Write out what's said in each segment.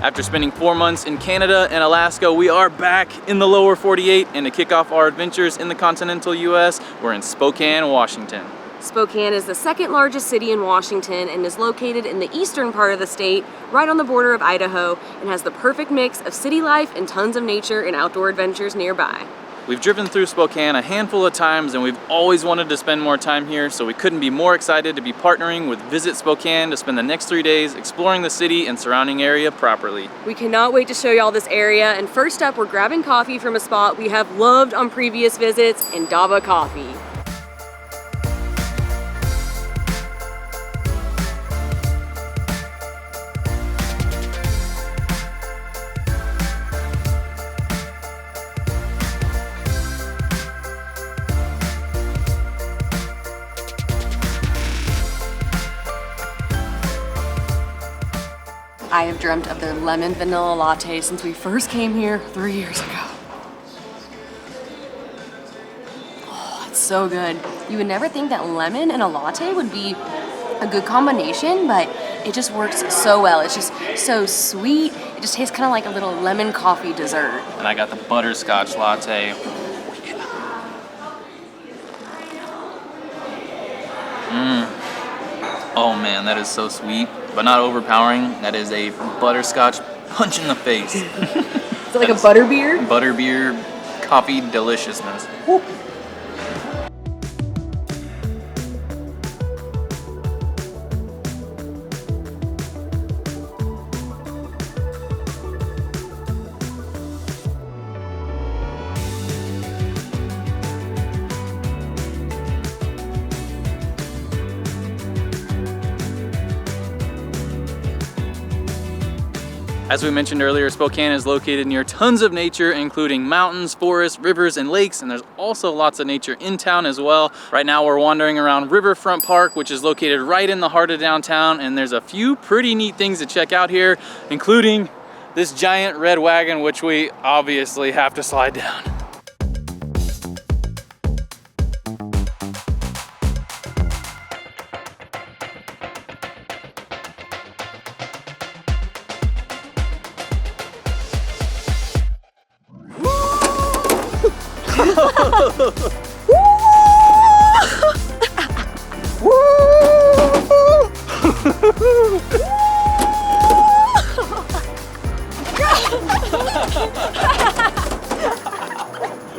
After spending 4 months in Canada and Alaska, we are back in the lower 48, and to kick off our adventures in the continental US, we're in Spokane, Washington. Spokane is the second largest city in Washington and is located in the eastern part of the state, right on the border of Idaho, and has the perfect mix of city life and tons of nature and outdoor adventures nearby. We've driven through Spokane a handful of times and we've always wanted to spend more time here, so we couldn't be more excited to be partnering with Visit Spokane to spend the next 3 days exploring the city and surrounding area properly. We cannot wait to show y'all this area, and first up we're grabbing coffee from a spot we have loved on previous visits, Indaba Coffee. I have dreamt of their lemon vanilla latte since we first came here 3 years ago. Oh, it's so good. You would never think that lemon and a latte would be a good combination, but it just works so well. It's just so sweet. It just tastes kind of like a little lemon coffee dessert. And I got the butterscotch latte. Oh man, that is so sweet, but not overpowering. That is a butterscotch punch in the face. Is it like a butterbeer? Butterbeer coffee deliciousness. Woo. As we mentioned earlier, Spokane is located near tons of nature, including mountains, forests, rivers, and lakes, and there's also lots of nature in town as well. Right now we're wandering around Riverfront Park, which is located right in the heart of downtown, and there's a few pretty neat things to check out here, including this giant red wagon, which we obviously have to slide down.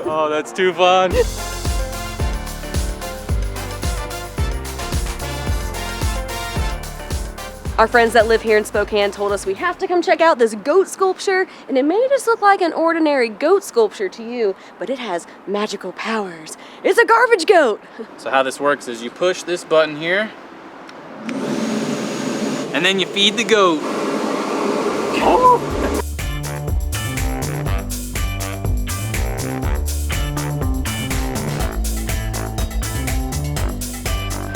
Oh, that's too fun. Our friends that live here in Spokane told us we have to come check out this goat sculpture, and it may just look like an ordinary goat sculpture to you, but it has magical powers. It's a garbage goat! So how this works is you push this button here, and then you feed the goat. Oh.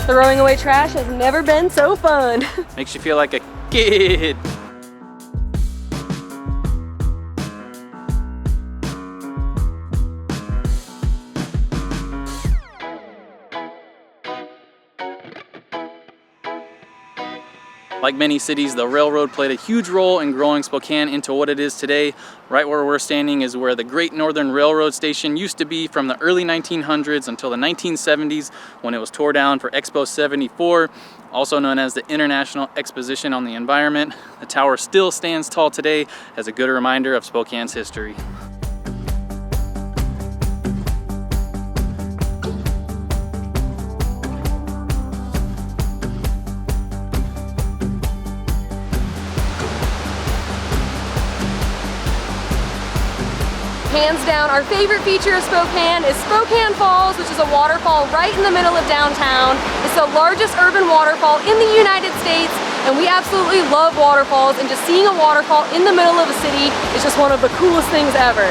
Throwing away trash has never been so fun. Makes you feel like a kid. Like many cities, the railroad played a huge role in growing Spokane into what it is today. Right where we're standing is where the Great Northern Railroad Station used to be from the early 1900s until the 1970s, when it was tore down for Expo 74, also known as the International Exposition on the Environment. The tower still stands tall today as a good reminder of Spokane's history. Hands down, our favorite feature of Spokane is Spokane Falls, which is a waterfall right in the middle of downtown. It's the largest urban waterfall in the United States, and we absolutely love waterfalls, and just seeing a waterfall in the middle of a city is just one of the coolest things ever.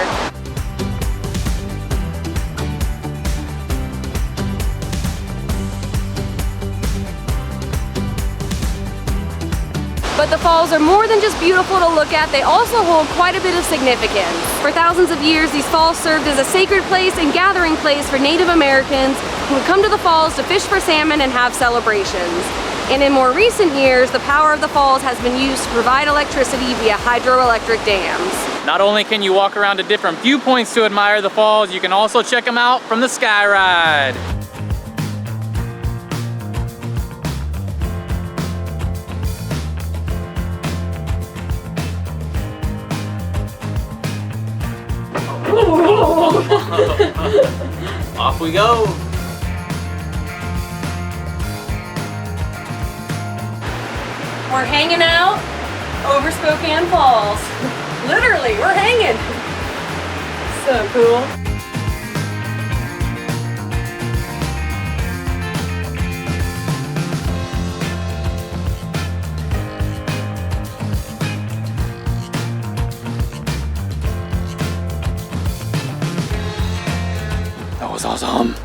But the falls are more than just beautiful to look at, they also hold quite a bit of significance. For thousands of years, these falls served as a sacred place and gathering place for Native Americans who would come to the falls to fish for salmon and have celebrations. And in more recent years, the power of the falls has been used to provide electricity via hydroelectric dams. Not only can you walk around to different viewpoints to admire the falls, you can also check them out from the SkyRide. Off we go. We're hanging out over Spokane Falls. Literally, we're hanging. So cool. That was awesome.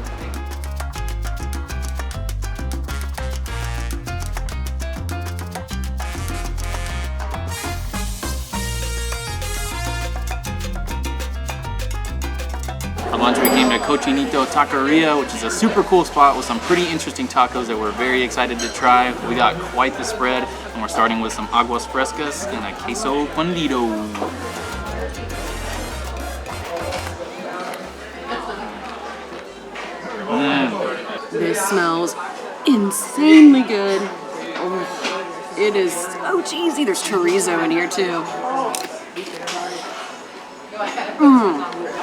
For lunch we came to Cochinito Taqueria, which is a super cool spot with some pretty interesting tacos that we're very excited to try. We got quite the spread, and we're starting with some aguas frescas and a queso fundido. This smells insanely good. Oh, it is so cheesy. There's chorizo in here too.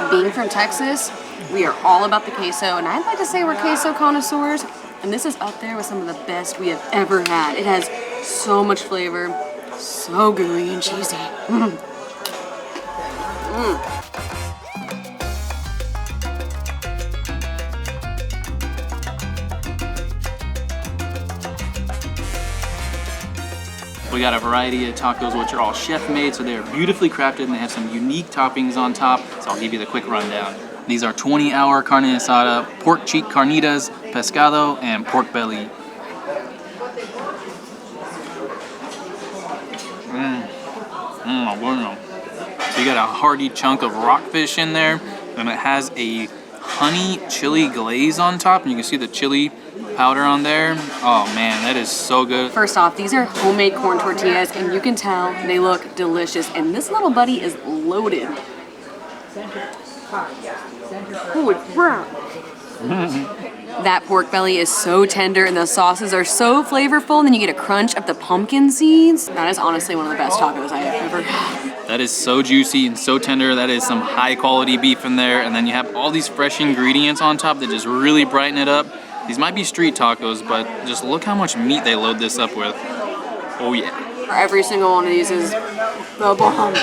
Being from Texas, we are all about the queso, and I'd like to say we're queso connoisseurs, and this is up there with some of the best we have ever had. It has so much flavor, so gooey and cheesy. We got a variety of tacos which are all chef made, so they are beautifully crafted and they have some unique toppings on top, so I'll give you the quick rundown. These are 20-hour carne asada, pork cheek carnitas, pescado, and pork belly. Bueno. So you got a hearty chunk of rockfish in there, and it has a honey chili glaze on top, and you can see the chili powder on there. Oh man, that is so good. First off, these are homemade corn tortillas, and you can tell they look delicious. And this little buddy is loaded. Holy crap! That pork belly is so tender, and the sauces are so flavorful. And then you get a crunch of the pumpkin seeds. That is honestly one of the best tacos I have ever had. That is so juicy and so tender. That is some high quality beef in there, and then you have all these fresh ingredients on top that just really brighten it up. These might be street tacos, but just look how much meat they load this up with. Oh yeah. Every single one of these is the bomb.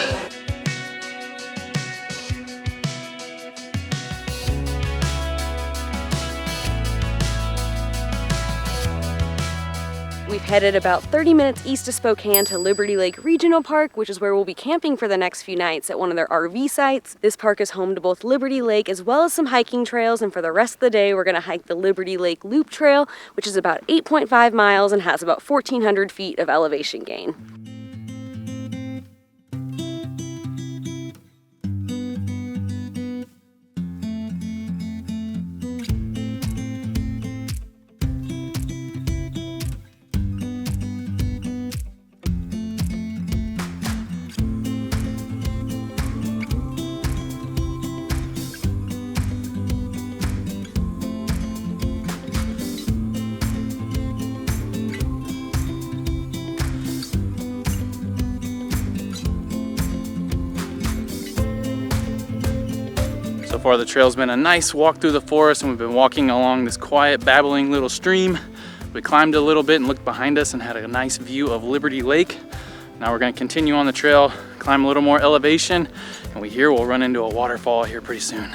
We've headed about 30 minutes east of Spokane to Liberty Lake Regional Park, which is where we'll be camping for the next few nights at one of their RV sites. This park is home to both Liberty Lake as well as some hiking trails, and for the rest of the day we're going to hike the Liberty Lake Loop Trail, which is about 8.5 miles and has about 1,400 feet of elevation gain. So far the trail's been a nice walk through the forest, and we've been walking along this quiet, babbling little stream. We climbed a little bit and looked behind us and had a nice view of Liberty Lake. Now we're going to continue on the trail, climb a little more elevation, and we hear we'll run into a waterfall here pretty soon.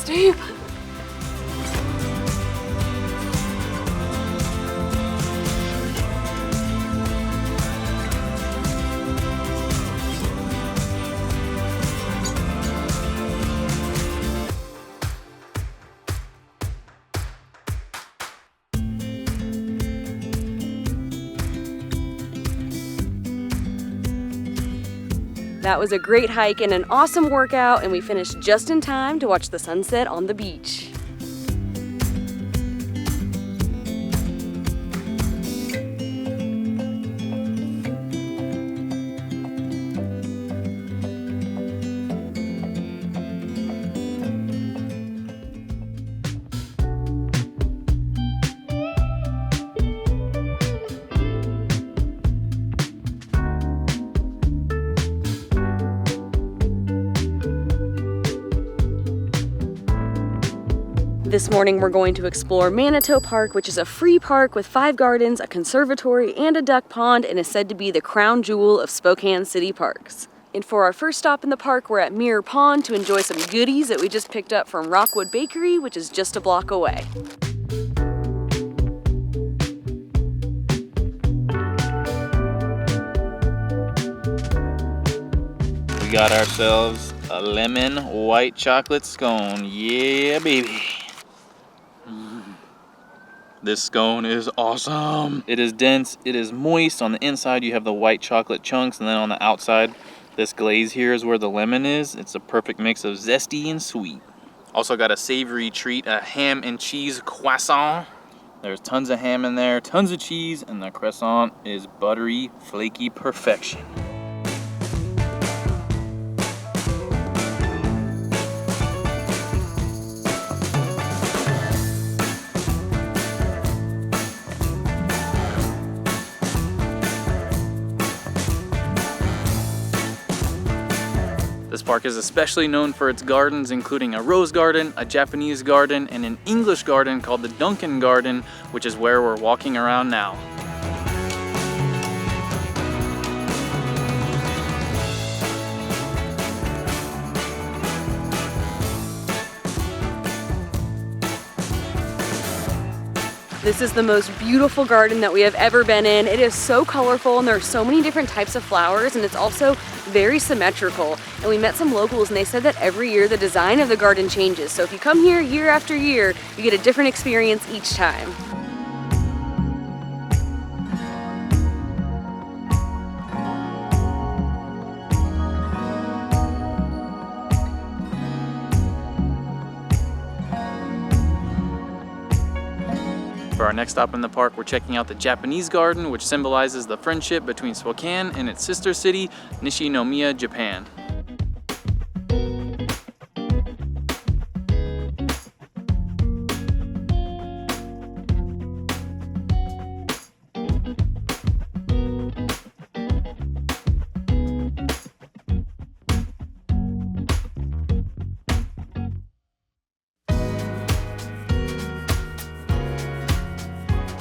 Steep. That was a great hike and an awesome workout, and we finished just in time to watch the sunset on the beach. This morning we're going to explore Manito Park, which is a free park with 5 gardens, a conservatory, and a duck pond, and is said to be the crown jewel of Spokane City parks. And for our first stop in the park, we're at Mirror Pond to enjoy some goodies that we just picked up from Rockwood Bakery, which is just a block away. We got ourselves a lemon white chocolate scone. Yeah, baby. This scone is awesome. It is dense, it is moist. On the inside you have the white chocolate chunks, and then on the outside, this glaze here is where the lemon is. It's a perfect mix of zesty and sweet. Also got a savory treat, a ham and cheese croissant. There's tons of ham in there, tons of cheese, and the croissant is buttery, flaky perfection. This park is especially known for its gardens, including a rose garden, a Japanese garden, and an English garden called the Duncan Garden, which is where we're walking around now. This is the most beautiful garden that we have ever been in. It is so colorful and there are so many different types of flowers, and it's also very symmetrical. And we met some locals and they said that every year the design of the garden changes. So if you come here year after year, you get a different experience each time. For our next stop in the park, we're checking out the Japanese garden, which symbolizes the friendship between Spokane and its sister city, Nishinomiya, Japan.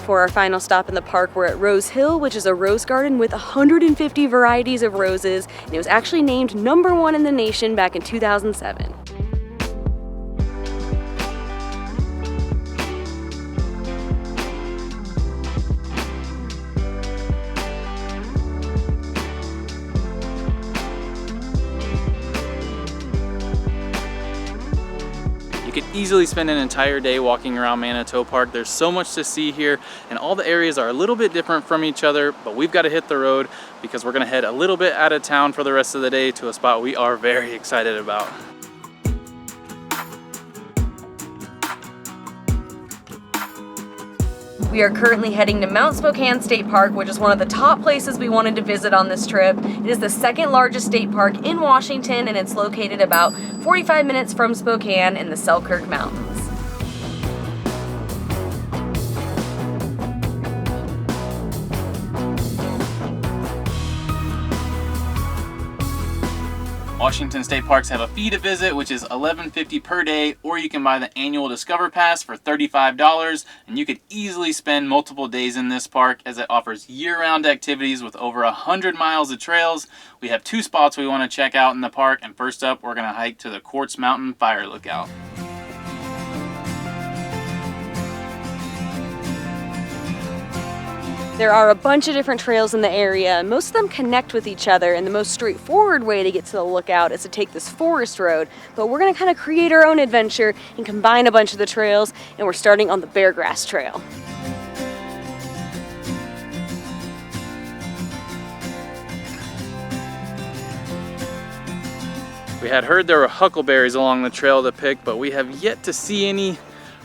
For our final stop in the park, we're at Rose Hill, which is a rose garden with 150 varieties of roses, and it was actually named #1 in the nation back in 2007. You could easily spend an entire day walking around Manito Park. There's so much to see here, and all the areas are a little bit different from each other, but we've got to hit the road because we're gonna head a little bit out of town for the rest of the day to a spot we are very excited about. We are currently heading to Mount Spokane State Park, which is one of the top places we wanted to visit on this trip. It is the second largest state park in Washington, and it's located about 45 minutes from Spokane in the Selkirk Mountains. Washington State Parks have a fee to visit, which is $11.50 per day, or you can buy the annual Discover Pass for $35, and you could easily spend multiple days in this park as it offers year-round activities with over 100 miles of trails. We have 2 spots we want to check out in the park, and first up, we're going to hike to the Quartz Mountain Fire Lookout. There are a bunch of different trails in the area, and most of them connect with each other, and the most straightforward way to get to the lookout is to take this forest road, but we're going to kind of create our own adventure and combine a bunch of the trails, and we're starting on the Beargrass Trail. We had heard there were huckleberries along the trail to pick, but we have yet to see any.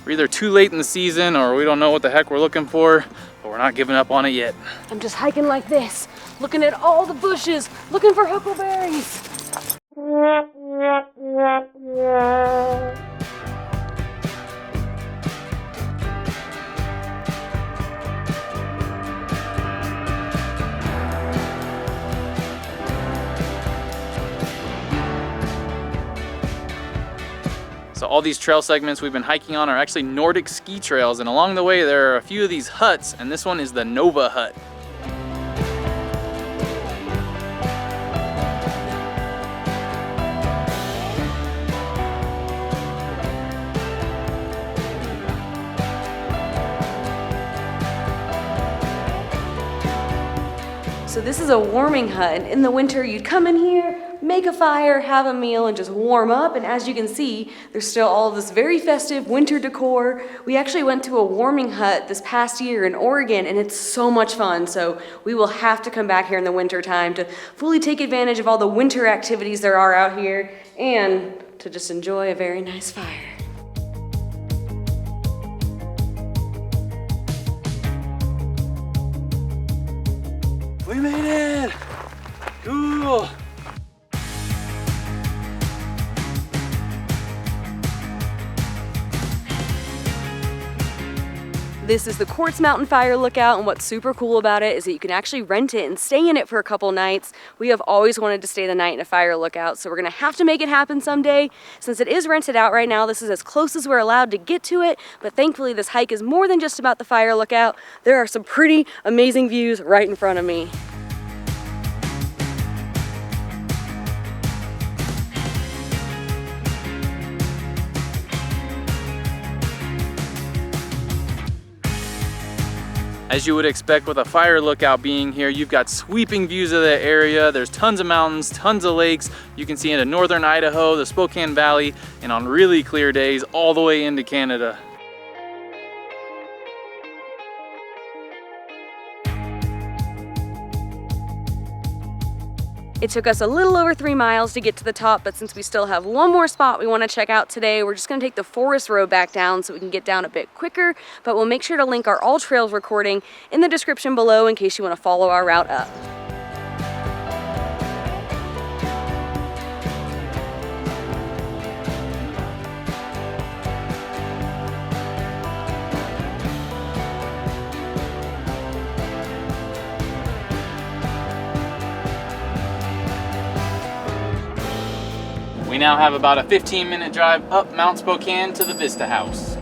We're either too late in the season or we don't know what the heck we're looking for, but we're not giving up on it yet. I'm just hiking like this, looking at all the bushes, looking for huckleberries. So all these trail segments we've been hiking on are actually Nordic ski trails, and along the way there are a few of these huts, and this one is the Nova hut. So this is a warming hut, and in the winter you'd come in here, make a fire, have a meal, and just warm up. And as you can see, there's still all of this very festive winter decor. We actually went to a warming hut this past year in Oregon, and it's so much fun. So we will have to come back here in the winter time to fully take advantage of all the winter activities there are out here and to just enjoy a very nice fire. We made it! Cool! This is the Quartz Mountain Fire Lookout, and what's super cool about it is that you can actually rent it and stay in it for a couple nights. We have always wanted to stay the night in a fire lookout, so we're gonna have to make it happen someday. Since it is rented out right now, this is as close as we're allowed to get to it, but thankfully this hike is more than just about the fire lookout. There are some pretty amazing views right in front of me. As you would expect with a fire lookout being here, you've got sweeping views of the area. There's tons of mountains, tons of lakes. You can see into northern Idaho, the Spokane Valley, and on really clear days, all the way into Canada. It took us a little over 3 miles to get to the top, but since we still have one more spot we want to check out today, we're just going to take the forest road back down so we can get down a bit quicker, but we'll make sure to link our All Trails recording in the description below in case you want to follow our route up. We now have about a 15-minute drive up Mount Spokane to the Vista house.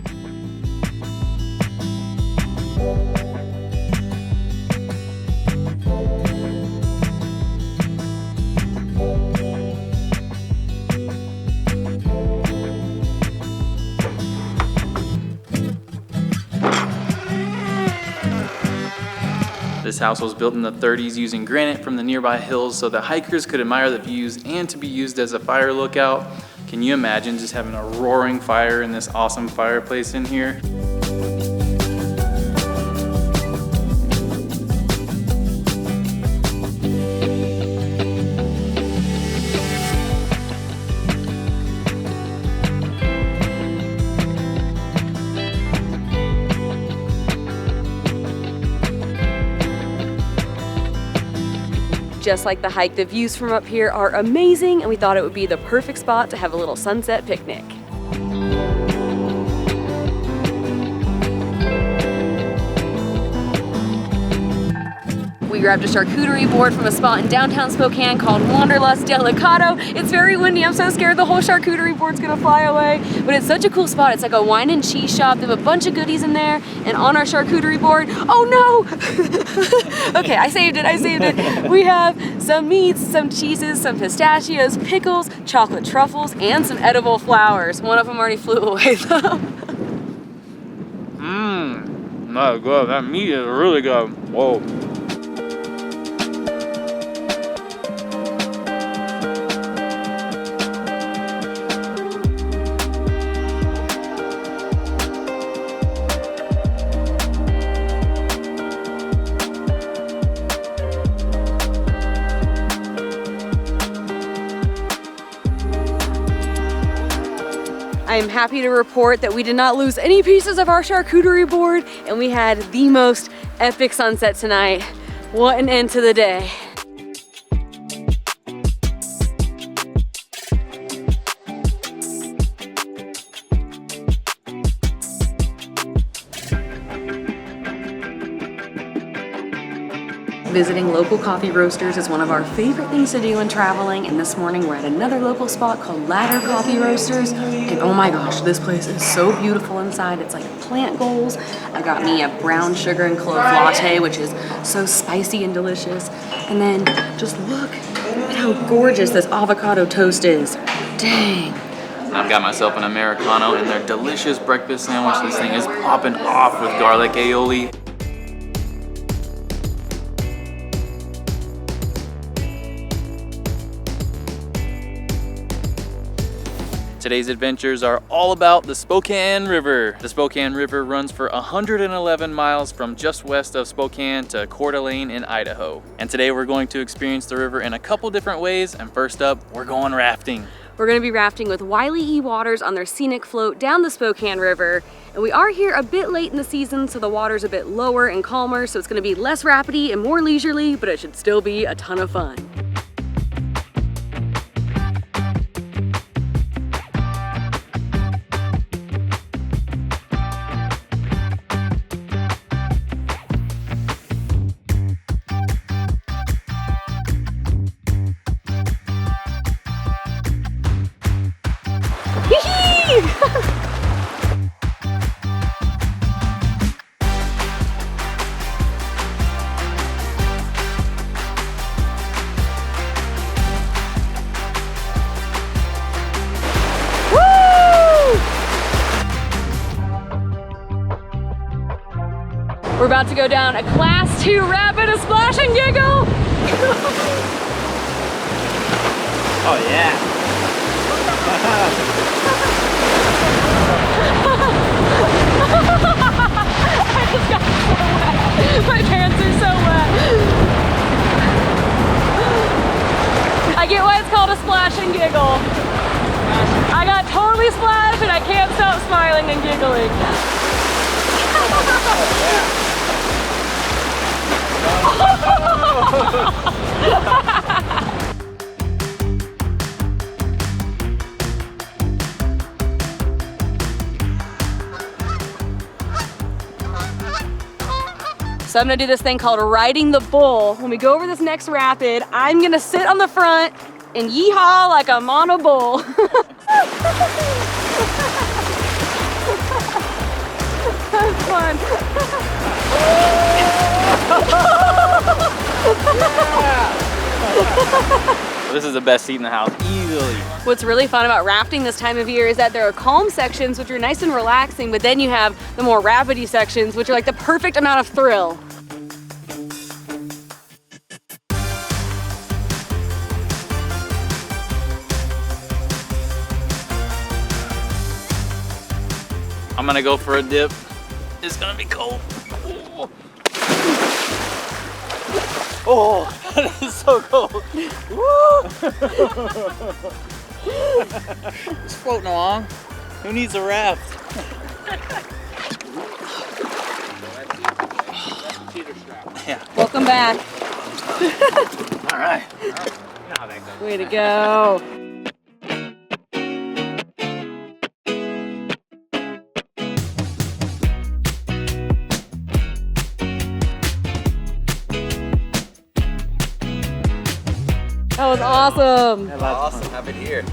This house was built in the 30s using granite from the nearby hills so that hikers could admire the views and to be used as a fire lookout. Can you imagine just having a roaring fire in this awesome fireplace in here? Just like the hike, the views from up here are amazing, and we thought it would be the perfect spot to have a little sunset picnic. We grabbed a charcuterie board from a spot in downtown Spokane called Wanderlust Delicato. It's very windy. I'm so scared the whole charcuterie board's gonna fly away. But it's such a cool spot. It's like a wine and cheese shop. They have a bunch of goodies in there. And on our charcuterie board, oh no! Okay, I saved it. We have some meats, some cheeses, some pistachios, pickles, chocolate truffles, and some edible flowers. One of them already flew away though. That's good. That meat is really good. Whoa. I am happy to report that we did not lose any pieces of our charcuterie board, and we had the most epic sunset tonight. What an end to the day. Visiting local coffee roasters is one of our favorite things to do when traveling, and this morning we're at another local spot called Ladder Coffee Roasters, and oh my gosh, this place is so beautiful inside. It's like plant goals. I got me a brown sugar and clove latte, which is so spicy and delicious, and then just look at how gorgeous this avocado toast is. Dang. I've got myself an Americano and their delicious breakfast sandwich. This thing is popping off with garlic aioli. Today's adventures are all about the Spokane River. The Spokane River runs for 111 miles from just west of Spokane to Coeur d'Alene in Idaho. And today we're going to experience the river in a couple different ways. And first up, we're going rafting. We're gonna be rafting with Wiley E waters on their scenic float down the Spokane River. And we are here a bit late in the season, so the water's a bit lower and calmer, so it's gonna be less rapidy and more leisurely, but it should still be a ton of fun. We're about to go down a class 2 rapid, a splash and giggle. Oh yeah. I just got so wet. My pants are so wet. I get why it's called a splash and giggle. I got totally splashed and I can't stop smiling and giggling. So I'm gonna do this thing called riding the bull. When we go over this next rapid, I'm gonna sit on the front and yeehaw like I'm on a bull. That's fun. This is the best seat in the house, easily. What's really fun about rafting this time of year is that there are calm sections which are nice and relaxing, but then you have the more rapidy sections which are like the perfect amount of thrill. I'm gonna go for a dip. It's gonna be cold. Oh, that is so cold. Just floating along. Who needs a raft? Yeah. Welcome back. All right. Way to go. That was awesome. Awesome. Happy to hear.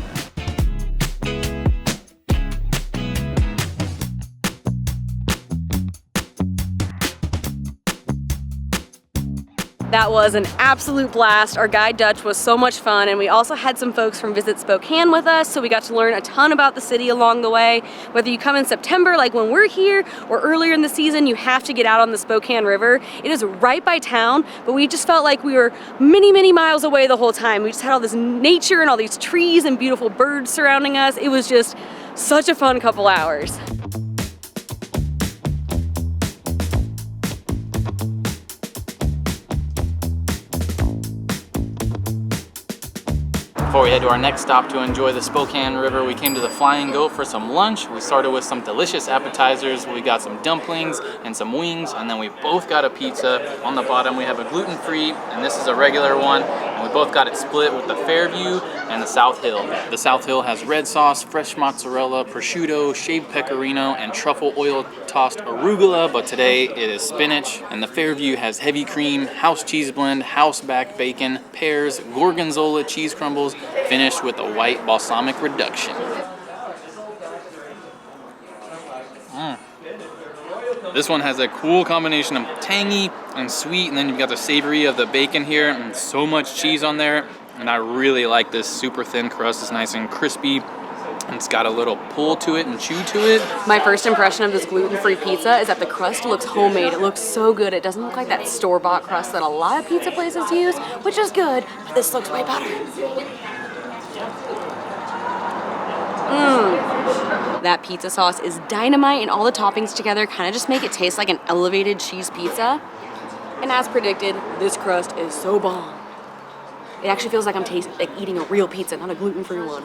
That was an absolute blast. Our guide Dutch was so much fun, and we also had some folks from Visit Spokane with us, so we got to learn a ton about the city along the way. Whether you come in September like when we're here or earlier in the season, you have to get out on the Spokane River. It is right by town, but we just felt like we were many, many miles away the whole time. We just had all this nature and all these trees and beautiful birds surrounding us. It was just such a fun couple hours. Before we head to our next stop to enjoy the Spokane River, we came to the Flying Goat for some lunch. We started with some delicious appetizers. We got some dumplings and some wings, and then we both got a pizza. On the bottom we have a gluten-free, and this is a regular one. And we both got it split with the Fairview and the South Hill. The South Hill has red sauce, fresh mozzarella, prosciutto, shaved pecorino, and truffle oil tossed arugula, but today it is spinach. And the Fairview has heavy cream, house cheese blend, house back bacon, pears, gorgonzola cheese crumbles, finished with a white balsamic reduction. This one has a cool combination of tangy and sweet, and then you've got the savory of the bacon here, and so much cheese on there. And I really like this super thin crust. It's nice and crispy, and it's got a little pull to it and chew to it. My first impression of this gluten-free pizza is that the crust looks homemade. It looks so good. It doesn't look like that store-bought crust that a lot of pizza places use, which is good, but this looks way better. That pizza sauce is dynamite, and all the toppings together kind of just make it taste like an elevated cheese pizza. And as predicted, this crust is so bomb. It actually feels like I'm eating a real pizza, not a gluten-free one.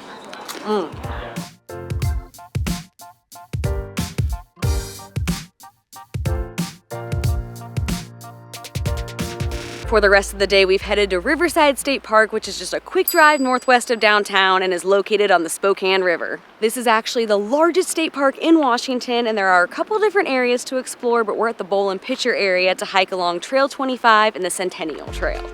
For the rest of the day, we've headed to Riverside State Park, which is just a quick drive northwest of downtown and is located on the Spokane River. This is actually the largest state park in Washington, and there are a couple different areas to explore, but we're at the Bowl and Pitcher area to hike along Trail 25 and the Centennial Trail.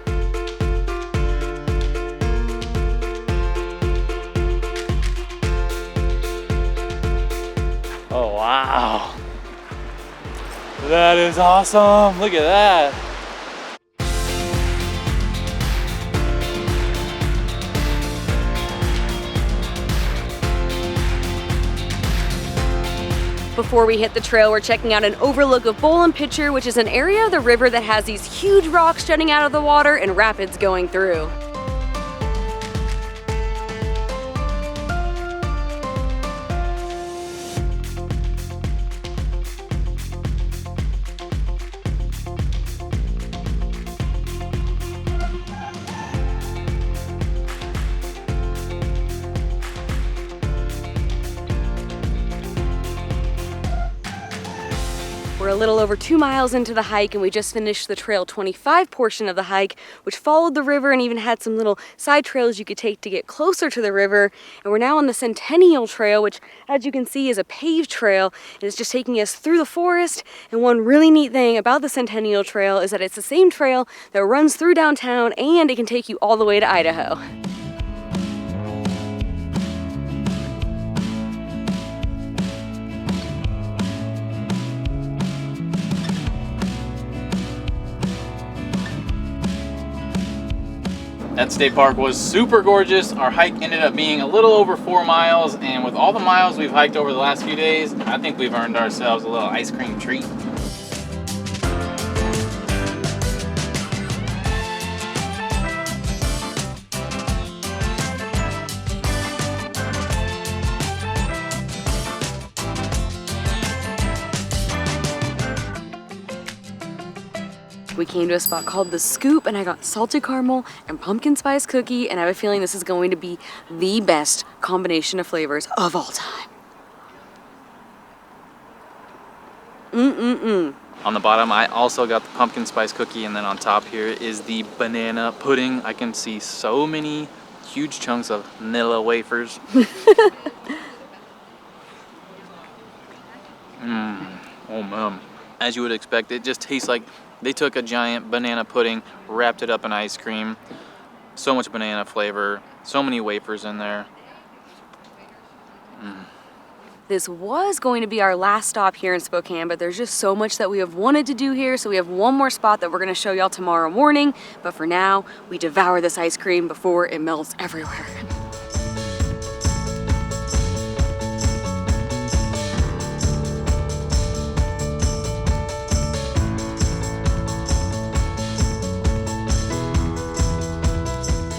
Oh, wow. That is awesome. Look at that. Before we hit the trail, we're checking out an overlook of Bowl and Pitcher, which is an area of the river that has these huge rocks jutting out of the water and rapids going through. We're a little over 2 miles into the hike, and we just finished the Trail 25 portion of the hike, which followed the river and even had some little side trails you could take to get closer to the river. And we're now on the Centennial Trail, which, as you can see, is a paved trail. And it's just taking us through the forest. And one really neat thing about the Centennial Trail is that it's the same trail that runs through downtown, and it can take you all the way to Idaho. That state park was super gorgeous. Our hike ended up being a little over 4 miles, and with all the miles we've hiked over the last few days, I think we've earned ourselves a little ice cream treat. We came to a spot called The Scoop, and I got salted caramel and pumpkin spice cookie, and I have a feeling this is going to be the best combination of flavors of all time. On the bottom, I also got the pumpkin spice cookie, and then on top here is the banana pudding. I can see so many huge chunks of vanilla wafers. Oh man. As you would expect, it just tastes like they took a giant banana pudding, wrapped it up in ice cream. So much banana flavor, so many wafers in there. This was going to be our last stop here in Spokane, but there's just so much that we have wanted to do here, so we have one more spot that we're gonna show y'all tomorrow morning. But for now, we devour this ice cream before it melts everywhere.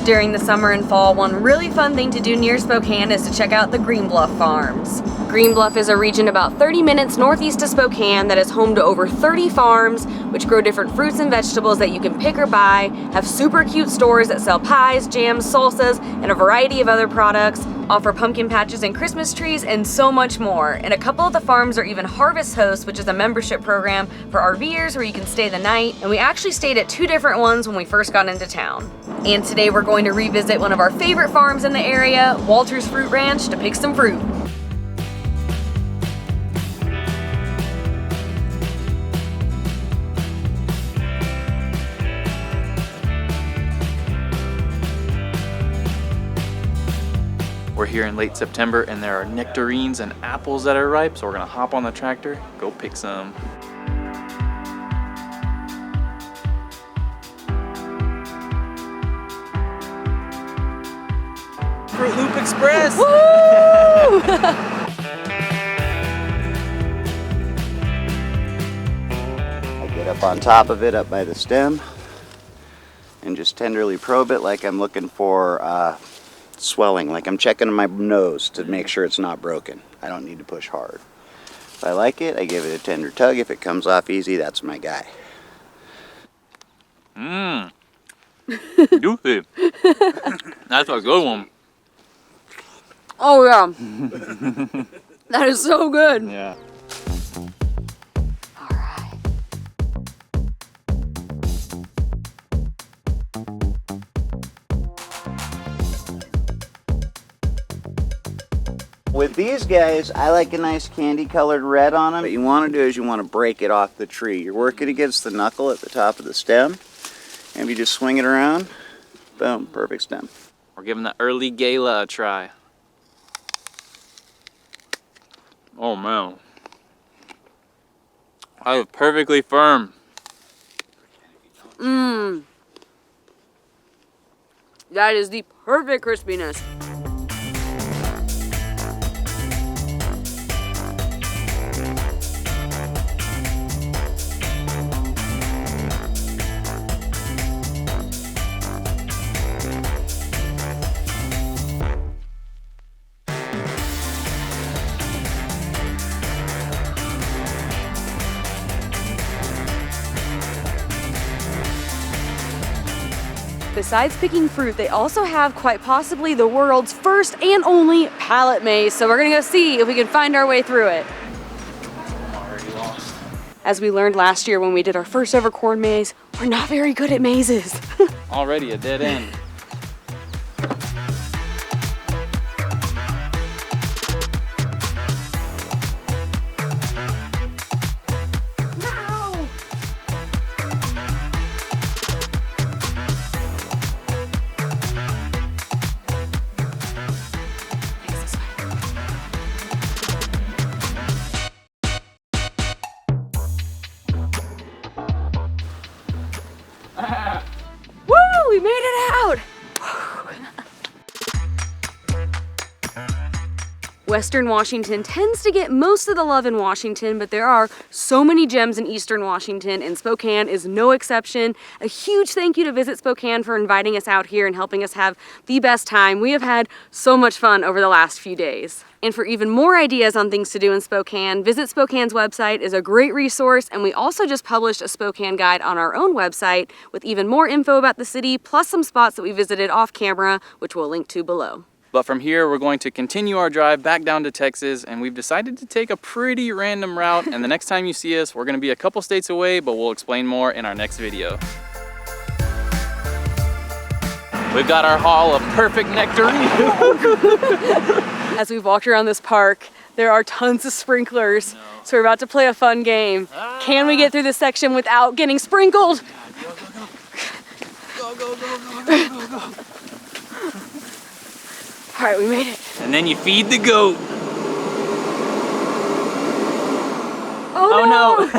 During the summer and fall, one really fun thing to do near Spokane is to check out the Bluff farms. Green Bluff is a region about 30 minutes northeast of Spokane that is home to over 30 farms, which grow different fruits and vegetables that you can pick or buy, have super cute stores that sell pies, jams, salsas, and a variety of other products, offer pumpkin patches and Christmas trees, and so much more. And a couple of the farms are even Harvest Host, which is a membership program for RVers where you can stay the night. And we actually stayed at 2 different ones when we first got into town. And today we're going to revisit one of our favorite farms in the area, Walter's Fruit Ranch, to pick some fruit. We're here in late September and there are nectarines and apples that are ripe, so we're gonna hop on the tractor, go pick some. Fruit Loop Express! Woo! I get up on top of it, up by the stem, and just tenderly probe it like I'm looking for swelling, like I'm checking my nose to make sure it's not broken. I don't need to push hard. If I like it, I give it a tender tug. If it comes off easy, that's my guy. Mmm. Juicy. That's a good one. Oh yeah. That is so good. Yeah. All right. With these guys, I like a nice candy colored red on them. What you want to do is you want to break it off the tree. You're working against the knuckle at the top of the stem, and if you just swing it around, boom, perfect stem. We're giving the early Gala a try. Oh man. That is perfectly firm. Mmm. That is the perfect crispiness. Besides picking fruit, they also have quite possibly the world's first and only pallet maze. So we're gonna go see if we can find our way through it. I'm already lost. As we learned last year when we did our first ever corn maze, we're not very good at mazes. Already a dead end. Woo, we made it out! Western Washington tends to get most of the love in Washington, but there are so many gems in Eastern Washington, and Spokane is no exception. A huge thank you to Visit Spokane for inviting us out here and helping us have the best time. We have had so much fun over the last few days. And for even more ideas on things to do in Spokane, Visit Spokane's website is a great resource, and we also just published a Spokane guide on our own website with even more info about the city, plus some spots that we visited off camera, which we'll link to below. But from here, we're going to continue our drive back down to Texas, and we've decided to take a pretty random route, and the next time you see us, we're gonna be a couple states away, but we'll explain more in our next video. We've got our haul of perfect nectarines. As we've walked around this park, there are tons of sprinklers, so we're about to play a fun game. Can we get through this section without getting sprinkled? Go, go, go, go, go, go, go. All right, we made it. And then you feed the goat. Oh no!